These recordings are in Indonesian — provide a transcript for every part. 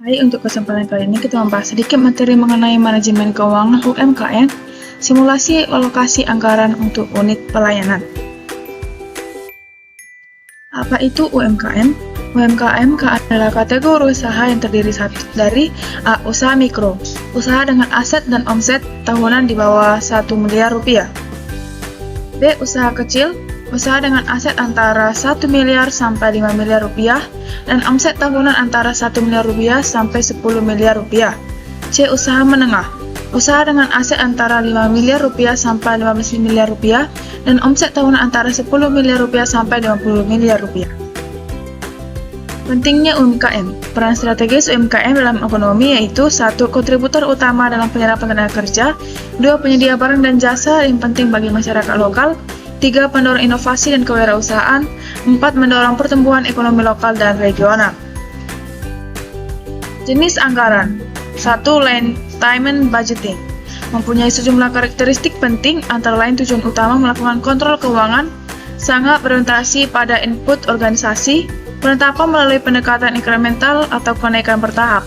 Baik, untuk kesempatan kali ini kita membahas sedikit materi mengenai manajemen keuangan UMKM, simulasi alokasi anggaran untuk unit pelayanan. Apa itu UMKM? UMKM adalah kategori usaha yang terdiri dari A. Usaha mikro, usaha dengan aset dan omset tahunan di bawah 1 miliar rupiah. B. Usaha kecil, usaha dengan aset antara 1 miliar sampai 5 miliar rupiah dan omset tahunan antara 1 miliar rupiah sampai 10 miliar rupiah. C. Usaha menengah, usaha dengan aset antara 5 miliar rupiah sampai 15 miliar rupiah dan omset tahunan antara 10 miliar rupiah sampai 50 miliar rupiah. Pentingnya UMKM. Peran strategis UMKM dalam ekonomi yaitu 1. Kontributor utama dalam penyerapan tenaga kerja, 2. Penyedia barang dan jasa yang penting bagi masyarakat lokal, 3. Pendorong inovasi dan kewirausahaan, 4. Mendorong pertumbuhan ekonomi lokal dan regional. Jenis anggaran. 1. Line Time Budgeting. Mempunyai sejumlah karakteristik penting, antara lain tujuan utama melakukan kontrol keuangan, sangat berorientasi pada input organisasi, penetapan melalui pendekatan inkremental atau kenaikan bertahap.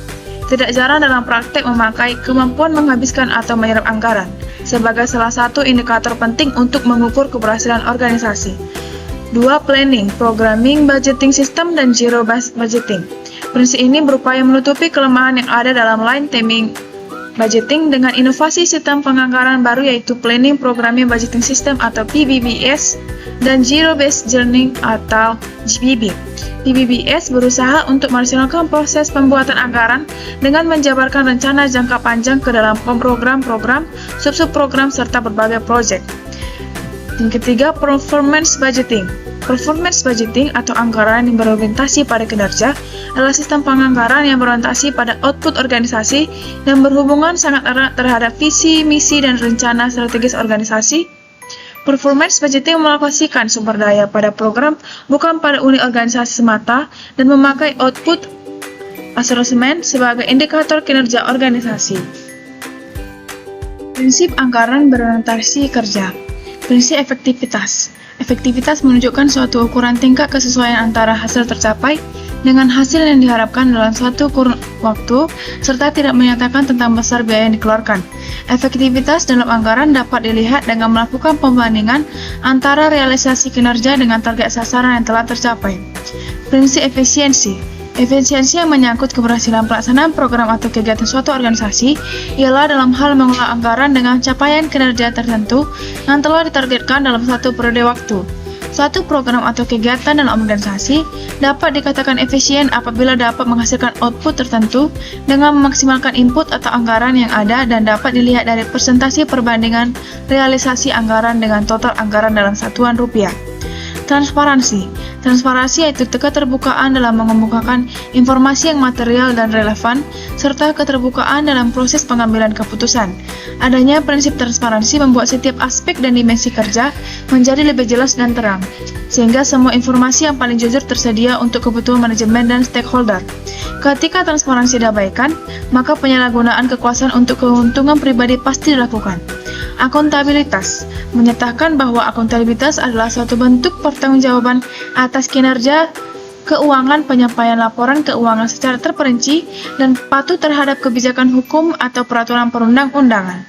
Tidak jarang dalam praktek memakai kemampuan menghabiskan atau menyerap anggaran sebagai salah satu indikator penting untuk mengukur keberhasilan organisasi. 2. Planning, Programming, Budgeting System, dan Zero-Based Budgeting. Prinsip ini berupaya menutupi kelemahan yang ada dalam line timing budgeting dengan inovasi sistem penganggaran baru yaitu Planning, Programming, Budgeting System atau PBBS dan Zero-Based Budgeting atau ZBB. PBBS berusaha untuk merasionalkan proses pembuatan anggaran dengan menjabarkan rencana jangka panjang ke dalam program-program, sub-program, serta berbagai proyek. Yang ketiga, Performance Budgeting. Performance Budgeting atau anggaran yang berorientasi pada kinerja adalah sistem penganggaran yang berorientasi pada output organisasi dan berhubungan sangat erat terhadap visi, misi, dan rencana strategis organisasi. Performance budgeting mengalokasikan sumber daya pada program, bukan pada unit organisasi semata, dan memakai output assessment sebagai indikator kinerja organisasi. Prinsip anggaran berorientasi kerja. Prinsip efektivitas. Efektivitas menunjukkan suatu ukuran tingkat kesesuaian antara hasil tercapai dengan hasil yang diharapkan dalam suatu kurun waktu, serta tidak menyatakan tentang besar biaya yang dikeluarkan. Efektivitas dalam anggaran dapat dilihat dengan melakukan pembandingan antara realisasi kinerja dengan target sasaran yang telah tercapai. Prinsip efisiensi. Efisiensi yang menyangkut keberhasilan pelaksanaan program atau kegiatan suatu organisasi ialah dalam hal mengelola anggaran dengan capaian kinerja tertentu yang telah ditargetkan dalam satu periode waktu. Suatu program atau kegiatan dalam organisasi dapat dikatakan efisien apabila dapat menghasilkan output tertentu dengan memaksimalkan input atau anggaran yang ada dan dapat dilihat dari persentase perbandingan realisasi anggaran dengan total anggaran dalam satuan rupiah. Transparansi. Transparansi yaitu keterbukaan dalam mengemukakan informasi yang material dan relevan, serta keterbukaan dalam proses pengambilan keputusan. Adanya prinsip transparansi membuat setiap aspek dan dimensi kerja menjadi lebih jelas dan terang, sehingga semua informasi yang paling jujur tersedia untuk kebutuhan manajemen dan stakeholder. Ketika transparansi diabaikan, maka penyalahgunaan kekuasaan untuk keuntungan pribadi pasti dilakukan. Akuntabilitas menyatakan bahwa akuntabilitas adalah suatu bentuk pertanggungjawaban atas kinerja keuangan, penyampaian laporan keuangan secara terperinci dan patuh terhadap kebijakan hukum atau peraturan perundang-undangan.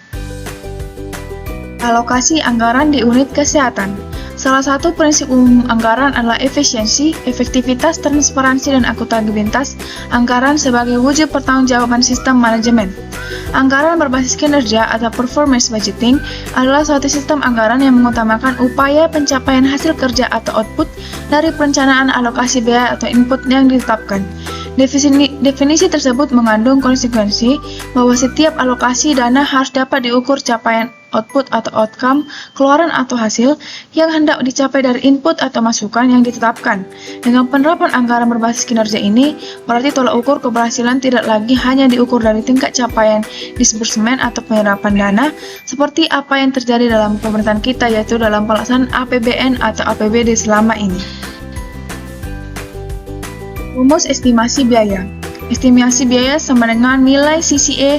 Alokasi anggaran di unit kesehatan. Salah satu prinsip umum anggaran adalah efisiensi, efektivitas, transparansi, dan akuntabilitas anggaran sebagai wujud pertanggungjawaban sistem manajemen. Anggaran berbasis kinerja atau performance budgeting adalah suatu sistem anggaran yang mengutamakan upaya pencapaian hasil kerja atau output dari perencanaan alokasi biaya atau input yang ditetapkan. Definisi tersebut mengandung konsekuensi bahwa setiap alokasi dana harus dapat diukur capaian output atau outcome, keluaran atau hasil yang hendak dicapai dari input atau masukan yang ditetapkan. Dengan penerapan anggaran berbasis kinerja ini, berarti tolak ukur keberhasilan tidak lagi hanya diukur dari tingkat capaian disbursement atau penyerapan dana, seperti apa yang terjadi dalam pemerintahan kita, yaitu dalam pelaksanaan APBN atau APBD selama ini. Rumus estimasi biaya. Estimasi biaya sama dengan nilai CCA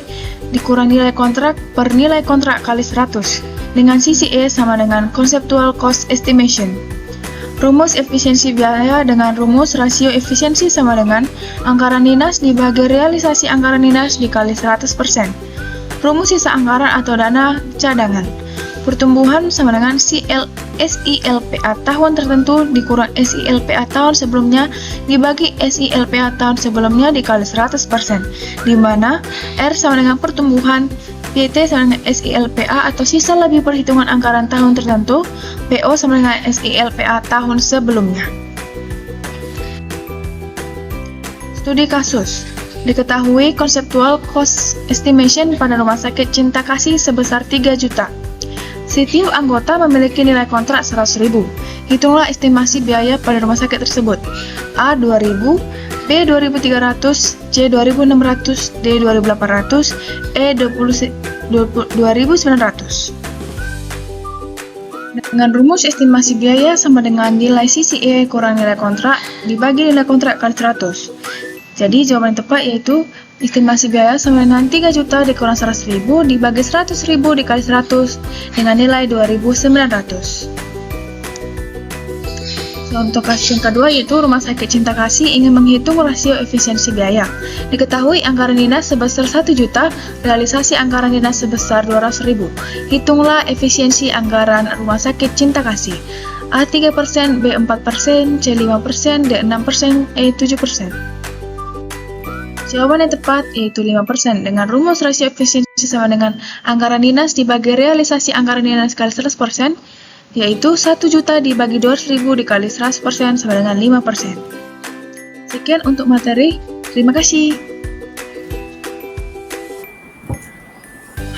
dikurang nilai kontrak per nilai kontrak kali 100, dengan CCA sama dengan Conceptual Cost Estimation. Rumus efisiensi biaya dengan rumus rasio efisiensi sama dengan anggaran dinas dibagi realisasi anggaran dinas dikali 100%. Rumus sisa anggaran atau dana cadangan. Pertumbuhan sama dengan SILPA tahun tertentu dikurang SILPA tahun sebelumnya dibagi SILPA tahun sebelumnya dikali 100%, di mana R sama dengan pertumbuhan, PT sama dengan SILPA atau sisa lebih perhitungan anggaran tahun tertentu, PO sama dengan SILPA tahun sebelumnya. Studi kasus. Diketahui konseptual cost estimation pada Rumah Sakit Cinta Kasih sebesar 3 juta. Setiap anggota memiliki nilai kontrak 100.000. Hitunglah estimasi biaya pada rumah sakit tersebut. A 2.000, B 2.300, C 2.600, D 2.800, E 2.900. Dengan rumus estimasi biaya sama dengan nilai sisi E kurang nilai kontrak dibagi nilai kontrak kali 100. Jadi jawaban yang tepat yaitu estimasi biaya sama dengan 3 juta dikurang 100.000 dibagi 100.000 dikali 100 dengan nilai 2.900. Contoh kasus yang kedua yaitu Rumah Sakit Cinta Kasih ingin menghitung rasio efisiensi biaya. Diketahui anggaran dinas sebesar 1 juta, realisasi anggaran dinas sebesar 200.000. Hitunglah efisiensi anggaran Rumah Sakit Cinta Kasih. A 3%, B 4%, C 5%, D 6%, E 7%. Jawaban yang tepat yaitu 5% dengan rumus rasio efisiensi sama dengan anggaran dinas dibagi realisasi anggaran dinas kali 100%, yaitu 1 juta dibagi 200.000 dikali 100% sama dengan 5%. Sekian untuk materi, terima kasih.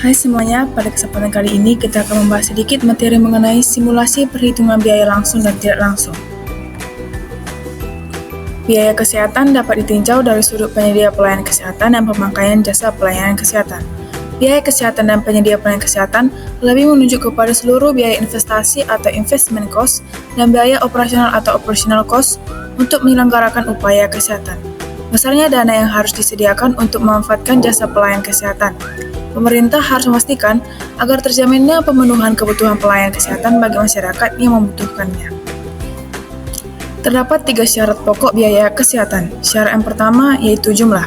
Hai semuanya, pada kesempatan kali ini kita akan membahas sedikit materi mengenai simulasi perhitungan biaya langsung dan tidak langsung. Biaya kesehatan dapat ditinjau dari sudut penyedia pelayanan kesehatan dan pemakaian jasa pelayanan kesehatan. Biaya kesehatan dan penyedia pelayanan kesehatan lebih menunjuk kepada seluruh biaya investasi atau investment cost dan biaya operasional atau operational cost untuk menyelenggarakan upaya kesehatan. Besarnya dana yang harus disediakan untuk memanfaatkan jasa pelayanan kesehatan. Pemerintah harus memastikan agar terjaminnya pemenuhan kebutuhan pelayanan kesehatan bagi masyarakat yang membutuhkannya. Terdapat 3 syarat pokok biaya kesehatan. Syarat yang pertama yaitu jumlah.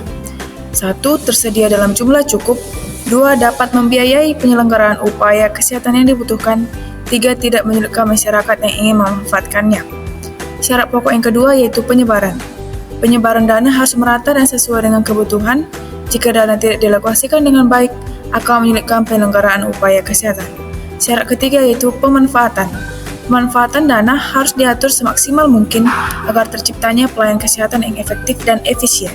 1. Tersedia dalam jumlah cukup. 2. Dapat membiayai penyelenggaraan upaya kesehatan yang dibutuhkan. 3. Tidak menyulitkan masyarakat yang ingin memanfaatkannya. Syarat pokok yang kedua yaitu penyebaran. Penyebaran dana harus merata dan sesuai dengan kebutuhan. Jika dana tidak dialokasikan dengan baik, akan menyulitkan penyelenggaraan upaya kesehatan. Syarat ketiga yaitu pemanfaatan. Pemanfaatan dana harus diatur semaksimal mungkin agar terciptanya pelayanan kesehatan yang efektif dan efisien.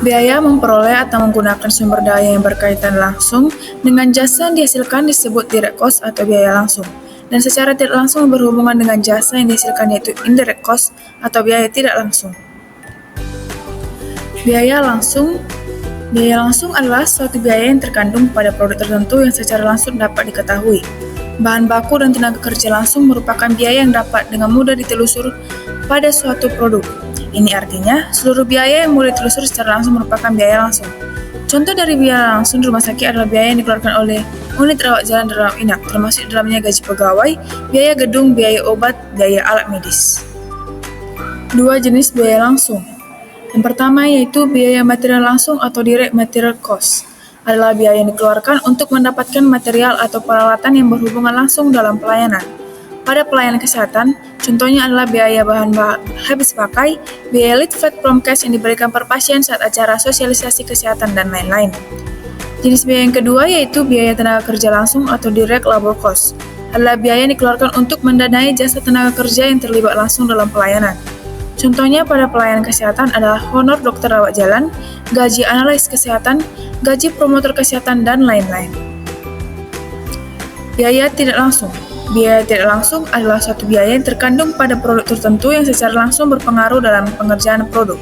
Biaya memperoleh atau menggunakan sumber daya yang berkaitan langsung dengan jasa yang dihasilkan disebut direct cost atau biaya langsung, dan secara tidak langsung berhubungan dengan jasa yang dihasilkan yaitu indirect cost atau biaya tidak langsung. Biaya langsung adalah suatu biaya yang terkandung pada produk tertentu yang secara langsung dapat diketahui. Bahan baku dan tenaga kerja langsung merupakan biaya yang dapat dengan mudah ditelusur pada suatu produk. Ini artinya, seluruh biaya yang boleh ditelusur secara langsung merupakan biaya langsung. Contoh dari biaya langsung di rumah sakit adalah biaya yang dikeluarkan oleh unit rawat jalan dan rawat inap, termasuk di dalamnya gaji pegawai, biaya gedung, biaya obat, biaya alat medis. 2 jenis biaya langsung. Yang pertama yaitu biaya material langsung atau direct material cost. Adalah biaya yang dikeluarkan untuk mendapatkan material atau peralatan yang berhubungan langsung dalam pelayanan. Pada pelayanan kesehatan, contohnya adalah biaya bahan habis pakai, biaya lead flat from cash yang diberikan per pasien saat acara sosialisasi kesehatan, dan lain-lain. Jenis biaya yang kedua yaitu biaya tenaga kerja langsung atau direct labor cost. Adalah biaya yang dikeluarkan untuk mendanai jasa tenaga kerja yang terlibat langsung dalam pelayanan. Contohnya pada pelayanan kesehatan adalah honor dokter rawat jalan, gaji analis kesehatan, gaji promotor kesehatan, dan lain-lain. Biaya tidak langsung. Biaya tidak langsung adalah suatu biaya yang terkandung pada produk tertentu yang secara langsung berpengaruh dalam pengerjaan produk.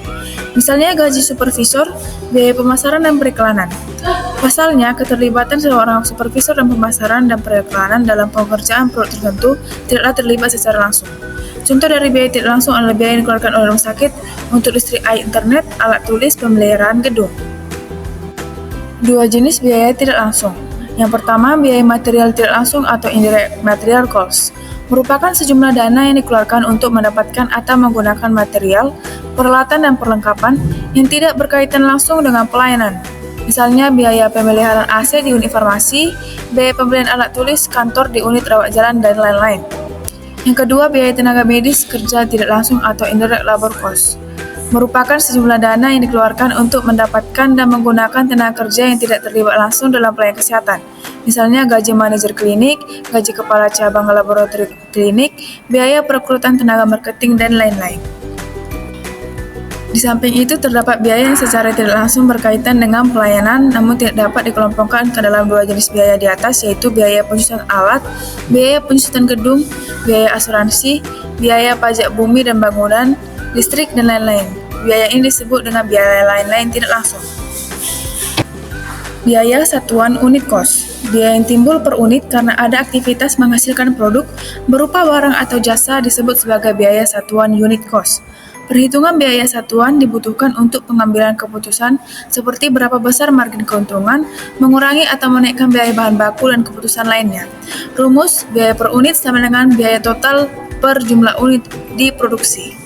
Misalnya gaji supervisor, biaya pemasaran dan periklanan. Pasalnya, keterlibatan seorang supervisor dan pemasaran dan periklanan dalam pengerjaan produk tertentu tidaklah terlibat secara langsung. Contoh dari biaya tidak langsung adalah biaya yang dikeluarkan oleh rumah sakit untuk listrik air internet, alat tulis, pemeliharaan gedung. 2 jenis biaya tidak langsung. Yang pertama, biaya material tidak langsung atau indirect material cost. merupakan sejumlah dana yang dikeluarkan untuk mendapatkan atau menggunakan material, peralatan, dan perlengkapan yang tidak berkaitan langsung dengan pelayanan. Misalnya biaya pemeliharaan AC di unit farmasi, biaya pembelian alat tulis kantor di unit rawat jalan, dan lain-lain. Yang kedua, biaya tenaga medis kerja tidak langsung atau indirect labor cost. Merupakan sejumlah dana yang dikeluarkan untuk mendapatkan dan menggunakan tenaga kerja yang tidak terlibat langsung dalam pelayanan kesehatan. Misalnya gaji manajer klinik, gaji kepala cabang laboratorium klinik, biaya perekrutan tenaga marketing, dan lain-lain. Di samping itu, terdapat biaya yang secara tidak langsung berkaitan dengan pelayanan, namun tidak dapat dikelompokkan ke dalam dua jenis biaya di atas, yaitu biaya penyusutan alat, biaya penyusutan gedung, biaya asuransi, biaya pajak bumi dan bangunan, listrik, dan lain-lain. Biaya ini disebut dengan biaya lain-lain tidak langsung. Biaya satuan unit kos. Biaya yang timbul per unit karena ada aktivitas menghasilkan produk berupa barang atau jasa disebut sebagai biaya satuan unit kos. Perhitungan biaya satuan dibutuhkan untuk pengambilan keputusan seperti berapa besar margin keuntungan, mengurangi atau menaikkan biaya bahan baku, dan keputusan lainnya. Rumus, biaya per unit sama dengan biaya total per jumlah unit diproduksi.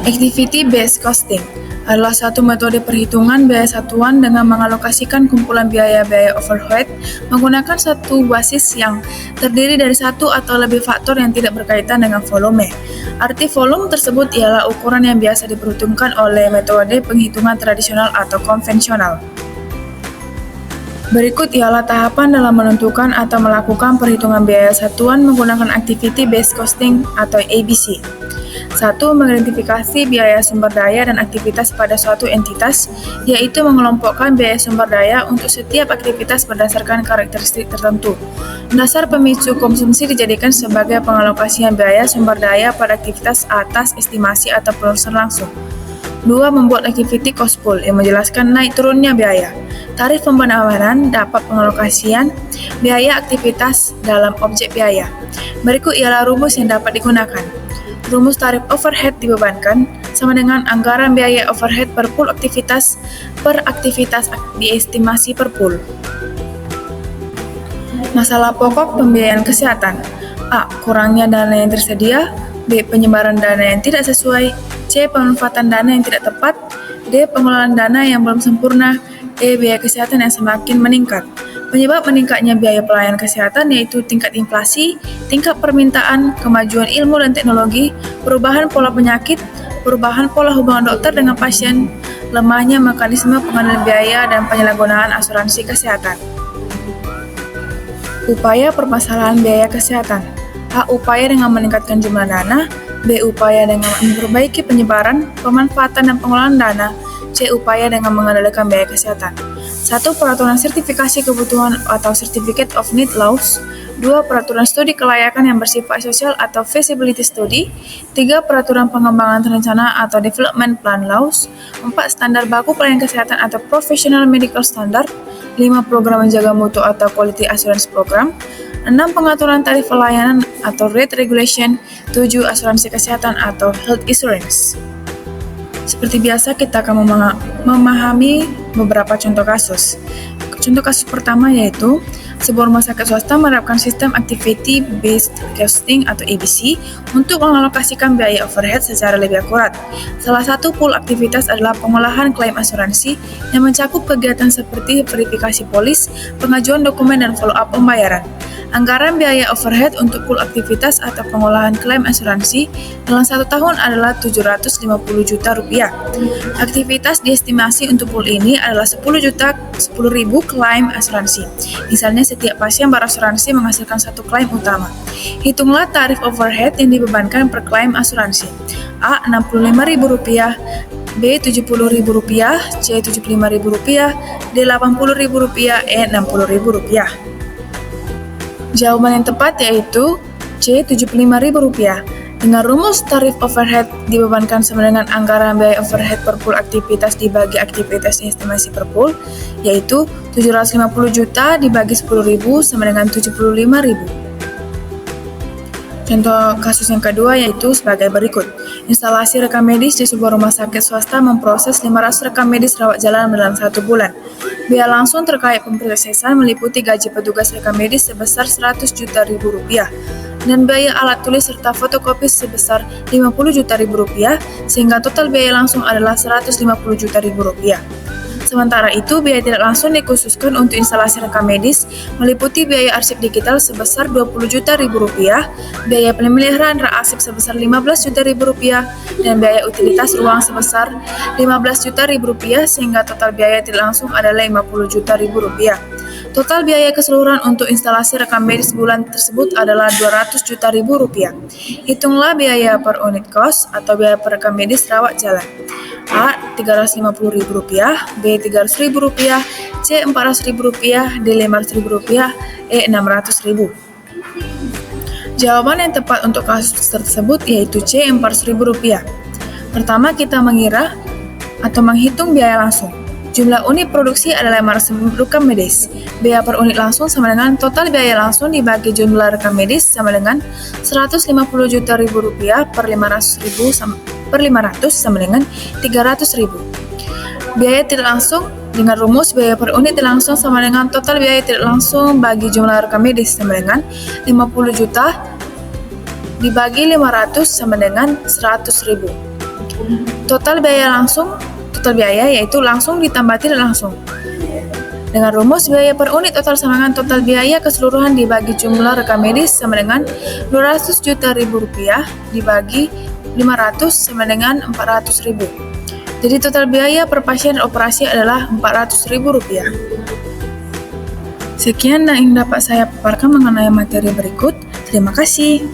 Activity Based Costing adalah satu metode perhitungan biaya satuan dengan mengalokasikan kumpulan biaya-biaya overhead menggunakan satu basis yang terdiri dari satu atau lebih faktor yang tidak berkaitan dengan volume. Arti volume tersebut ialah ukuran yang biasa diperhitungkan oleh metode penghitungan tradisional atau konvensional. Berikut ialah tahapan dalam menentukan atau melakukan perhitungan biaya satuan menggunakan Activity Based Costing atau ABC. 1. Mengidentifikasi biaya sumber daya dan aktivitas pada suatu entitas, yaitu mengelompokkan biaya sumber daya untuk setiap aktivitas berdasarkan karakteristik tertentu. Dasar pemicu konsumsi dijadikan sebagai pengalokasian biaya sumber daya pada aktivitas atas estimasi atau penelusuran langsung. 2. Membuat activity cost pool yang menjelaskan naik turunnya biaya. Tarif pembenaran dapat pengalokasian biaya aktivitas dalam objek biaya. Berikut ialah rumus yang dapat digunakan. Rumus tarif overhead dibebankan sama dengan anggaran biaya overhead per pool aktivitas diestimasi per pool. Masalah pokok pembiayaan kesehatan. A. Kurangnya dana yang tersedia. B. Penyebaran dana yang tidak sesuai. C. Pemanfaatan dana yang tidak tepat. D. Pengelolaan dana yang belum sempurna. E. Biaya kesehatan yang semakin meningkat. Penyebab meningkatnya biaya pelayanan kesehatan yaitu tingkat inflasi, tingkat permintaan, kemajuan ilmu dan teknologi, perubahan pola penyakit, perubahan pola hubungan dokter dengan pasien, lemahnya mekanisme pengendalian biaya, dan penyalahgunaan asuransi kesehatan. Upaya permasalahan biaya kesehatan. A. Upaya dengan meningkatkan jumlah dana. B. Upaya dengan memperbaiki penyebaran, pemanfaatan, dan pengelolaan dana. C. Upaya dengan mengendalikan biaya kesehatan. 1. Peraturan sertifikasi kebutuhan atau Certificate of Need Laws. 2. Peraturan studi kelayakan yang bersifat sosial atau Feasibility Study. 3. Peraturan pengembangan terencana atau Development Plan Laws. 4. Standar baku pelayanan kesehatan atau Professional Medical Standard. 5. Program menjaga mutu atau Quality Assurance Program. 6. Pengaturan tarif pelayanan atau Rate Regulation. 7. Asuransi kesehatan atau Health Insurance. Seperti biasa, kita akan memahami beberapa contoh kasus. Contoh kasus pertama yaitu sebuah rumah sakit swasta menerapkan sistem Activity Based Costing atau ABC untuk mengalokasikan biaya overhead secara lebih akurat. Salah satu pool aktivitas adalah pengolahan klaim asuransi yang mencakup kegiatan seperti verifikasi polis, pengajuan dokumen, dan follow-up pembayaran. Anggaran biaya overhead untuk pool aktivitas atau pengolahan klaim asuransi dalam 1 tahun adalah Rp750 juta. Aktivitas diestimasi untuk pool ini adalah 10.000 klaim asuransi. Misalnya setiap pasien berasuransi menghasilkan 1 klaim utama. Hitunglah tarif overhead yang dibebankan per klaim asuransi. A. Rp65.000, B. Rp70.000, C. Rp75.000, D. Rp80.000, E. Rp60.000. Jawaban yang tepat yaitu C. Rp75.000. Dengan rumus tarif overhead dibebankan sama dengan anggaran biaya overhead per pool aktivitas dibagi aktivitas estimasi per pool, yaitu 750 juta dibagi 10.000 sama dengan 75.000. Contoh kasus yang kedua yaitu sebagai berikut. Instalasi rekam medis di sebuah rumah sakit swasta memproses 500 rekam medis rawat jalan dalam 1 bulan. Biaya langsung terkait pemprosesan meliputi gaji petugas rekam medis sebesar Rp100 juta. dan biaya alat tulis serta fotokopi sebesar Rp50 juta, sehingga total biaya langsung adalah Rp150 juta. Sementara itu, biaya tidak langsung dikhususkan untuk instalasi rekam medis meliputi biaya arsip digital sebesar Rp20 juta, biaya pemeliharaan arsip sebesar Rp15 juta, dan biaya utilitas ruang sebesar Rp15 juta, sehingga total biaya tidak langsung adalah Rp50 juta. Total biaya keseluruhan untuk instalasi rekam medis bulan tersebut adalah Rp200 juta. Hitunglah biaya per unit kos atau biaya per rekam medis rawat jalan. A. Rp350.000, B. Rp300.000, C. Rp400.000, D. Rp500.000, E. Rp600.000. Jawaban yang tepat untuk kasus tersebut yaitu C. Rp400.000. Pertama, kita mengira atau menghitung biaya langsung. Jumlah unit produksi adalah 500.000 rekam medis. Biaya per unit langsung sama dengan total biaya langsung dibagi jumlah rekam medis sama dengan Rp150 juta per 500 sama dengan Rp300.000. Biaya tidak langsung dengan rumus biaya per unit tidak langsung sama dengan total biaya tidak langsung bagi jumlah rekam medis sama dengan 50 juta dibagi 500 sama dengan 100.000. Total biaya yaitu langsung ditambah tidak langsung. Dengan rumus biaya per unit total sama dengan total biaya keseluruhan dibagi jumlah rekam medis sama dengan Rp200 juta dibagi 500 sama dengan Rp400.000. Jadi total biaya per pasien operasi adalah Rp400.000. Sekian yang dapat saya paparkan mengenai materi berikut. Terima kasih.